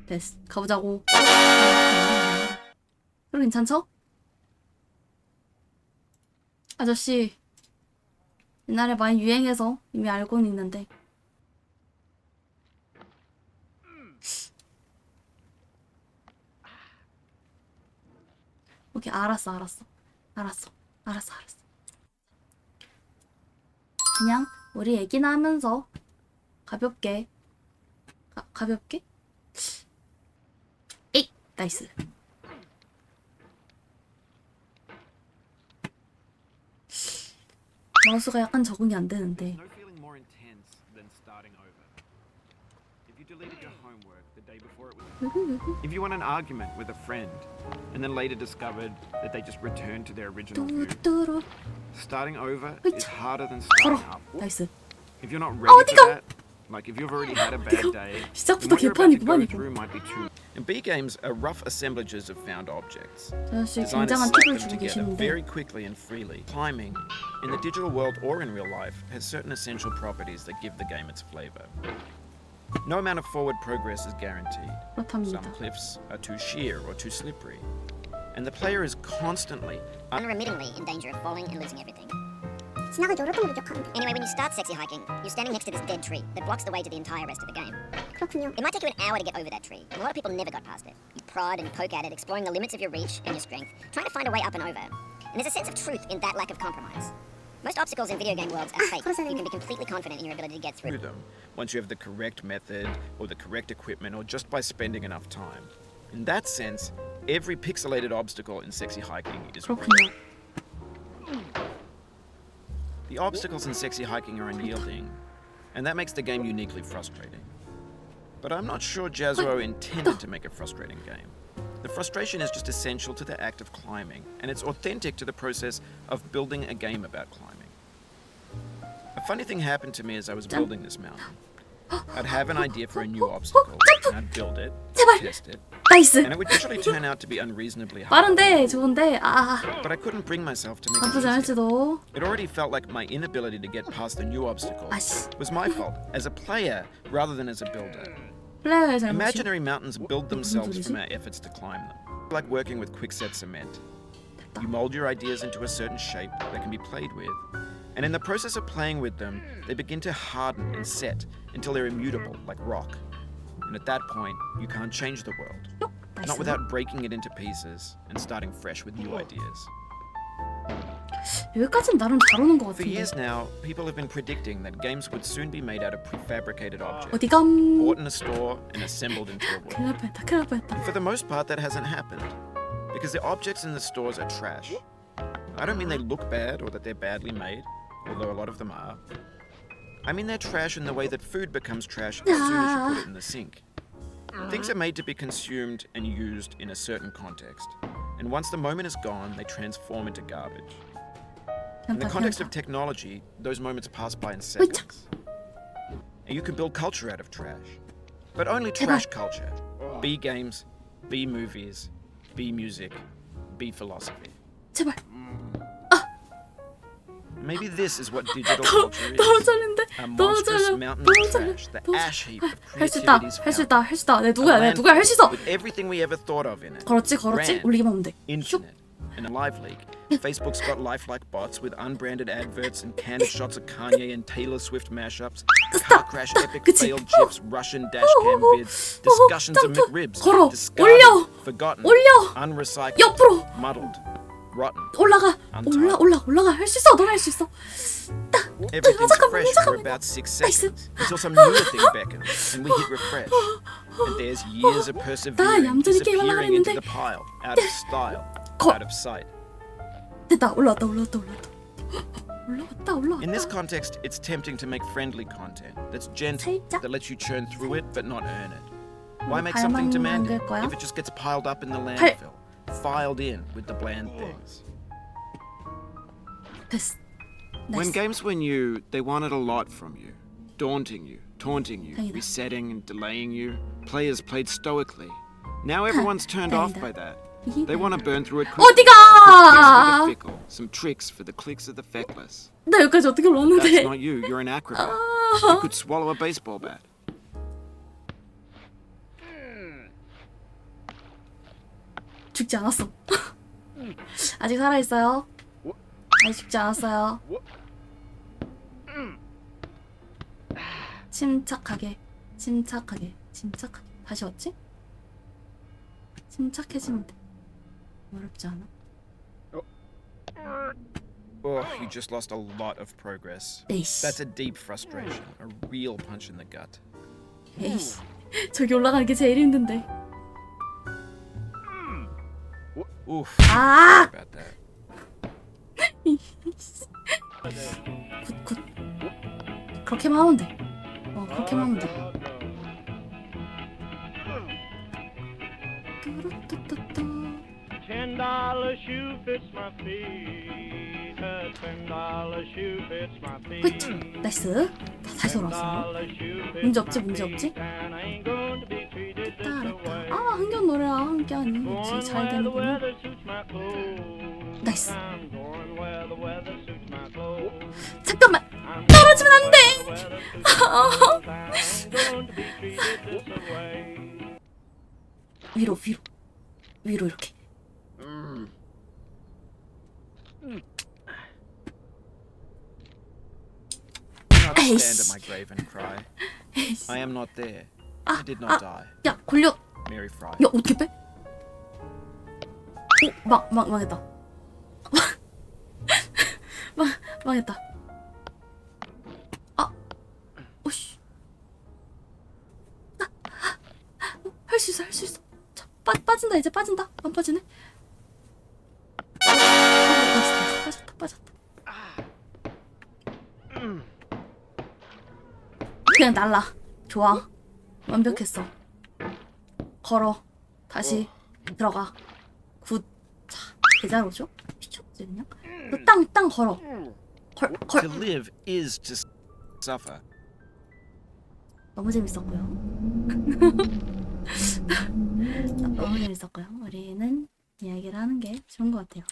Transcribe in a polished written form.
됐어. 가보자고. 그럼 괜찮죠? 아저씨 옛날에 많이 유행해서 이미 알고는 있는데. 오케이, 알았어. 그냥 우리 얘기나 하면서 가볍게 가볍게? 에잇! 나이스. 마우스가 약간 적응이 안 되는데. No feeling more intense than starting over. If you deleted your homework the day before it was... If you won an argument with a friend and then later discovered that they just returned to their original view. 뚜루뚜루. Starting over is harder than 걸어. starting up. 나이스. If you're not ready for that, like if you've already had a bad day, then 시작부터 what you're about to 개판이구만 go 이거. through might be too... And B games are rough assemblages of found objects. 아저씨 Designed to 굉장한 slap 팁을 them 주고 together 계시는데. very quickly and freely. Climbing, in the digital world or in real life, has certain essential properties that give the game its flavor. No amount of forward progress is guaranteed. 그렇답니다. Some cliffs are too sheer or too slippery. And the player is constantly unremittingly in danger of falling and losing everything. 지나가기 어렵다고 느꼈는데. Anyway, when you start sexy hiking, you're standing next to this dead tree that blocks the way to the entire rest of the game. 그렇군요. It might take you an hour to get over that tree, and a lot of people never got past it. You prod and poke at it, exploring the limits of your reach and your strength, trying to find a way up and over. And there's a sense of truth in that lack of compromise. Most obstacles in video game worlds are fake. You can be completely confident in your ability to get through them once you have the correct method or the correct equipment or just by spending enough time. In that sense, every pixelated obstacle in sexy hiking is real. 그렇군요. The obstacles in sexy hiking are unyielding, and that makes the game uniquely frustrating. But I'm not sure Jazzuo intended to make a frustrating game. The frustration is just essential to the act of climbing, and it's authentic to the process of building a game about climbing. A funny thing happened to me as I was building this mountain. I'd have an idea for a new obstacle, and I'd build it, test it, 나이스. and it would usually turn out to be unreasonably hard. 빠른데 좋은데 But I couldn't bring myself to make it 나쁘지 easier. 않을지도. It already felt like my inability to get past the new obstacle 아씨. was my fault as a player rather than as a builder. 플레이어의 잘못이. Imaginary mountains build themselves 소리지? from our efforts to climb them. Like working with quickset cement. You mold your ideas into a certain shape that can be played with. And in the process of playing with them, they begin to harden and set until they're immutable, like rock. And at that point, you can't change the world. Not 나이스. without breaking it into pieces and starting fresh with new ideas. 여기까지는 나름 잘 오는 것 For 같은데. years now, people have been predicting that games would soon be made out of prefabricated objects, 어디가? bought in a store and assembled into a world. 큰일 날 뻔했다. For the most part, that hasn't happened, because the objects in the stores are trash. I don't mean they look bad or that they're badly made, although a lot of them are. I mean they're trash in the way that food becomes trash as soon as you put it in the sink. Things are made to be consumed and used in a certain context, and once the moment is gone, they transform into garbage. In the context of technology, those moments pass by in seconds. And you can build culture out of trash. But only trash culture. B games, B movies, B music, B philosophy. 제발. Maybe this is what digital culture is. 너무 잘했는데. A 너무 monstrous 잘해. mountain 너무 of 잘해. trash, the ash heap of 할 수 있다. creativity's 할 수 fountain. 있다. 할 수 있다. 내 A 누구야? 내 누구야? 할 수 있어. with everything we ever thought of in it. 걸었지. Brand, 올리기만 하면 돼. 슉. Infinite. And a live leak. Facebook's got lifelike bots with unbranded adverts and candid shots of Kanye and Taylor Swift mashups, car crash epic 그치. failed GIFs, Russian dashcam vids, discussions of 점프. McRibs, 걸어. discarded, 올려. forgotten, 올려. unrecycled, 옆으로. muddled, rotten. 올라가. 올라가. 할 수 있어. 넌 할 수 있어. Everything's 잠깐만요, fresh for 잠깐만요. about 6 나이스. seconds until some newer thing beckons and we hit refresh. And there's years of persevering 얌전히 게임 하려고 disappearing into 했는데. the pile, out of style, out of sight. 됐다. 올라왔다. In this context, it's tempting to make friendly content that's gentle, 살짝. that lets you churn through it but not earn it. Why make 발만 something demanding 남길 거야? if it just gets piled up in the 발. landfill, filed in with the bland things? 됐어. When 나이스. games were new, they wanted a lot from you. Daunting you, taunting you, 다행이다. resetting and delaying you. Players played stoically. Now everyone's turned off 다행이다. by that. They want to burn through it quickly. 어디가? Quick fix for the fickle, some tricks for the clicks of the feckless. 나 여기까지 어떻게 That's 올라왔는데? not you, you're an acrobat. You could swallow a baseball bat. 죽지 않았어. 아직 살아있어요. 아직 죽지 않았어요. 침착하게 침착하게 침착하게. 다시 왔지? 침착해지면 돼. 어렵지 않아? Oh, you just lost a lot of progress. 에이씨. That's a deep frustration, a real punch in the gut. 에이씨. 저기 올라가는 게 제일 힘든데. Oof. 아! About that. 굿. 그렇게만 하면 돼. 그렇게만 하면 돼. 뚜루뚜뚜뚜. $10 shoe fits my feet. A $10 shoe fits my 그치. feet. 나이스. 다시 돌아왔어요. 문제 없지, 문제 없지? 아, 흥겨운 노래야. 함께하니. 그치, 잘 되는구나. 나이스. 잠깐만. 떨어지면 안 돼. 위로 이렇게. Not stand at my grave and cry. I am not there. I did not die. 야, 걸려. Mary Fry. 야, 어떻게 빼? 오, 망했다. 망했다. 아, 오씨. 할 수 있어. 자, 빠진다. 이제 빠진다. 안 빠지네. 빠졌다. 그냥 날라. 좋아. 완벽했어. 걸어. 다시 들어가. 굿. 자, 개잘 오죠? 미쳤지 그냥? 땅 걸어. 걸. To live is to suffer. 너무 재밌었고요. 너무 재밌었고요. 우리는 이야기를 하는 게 좋은 것 같아요.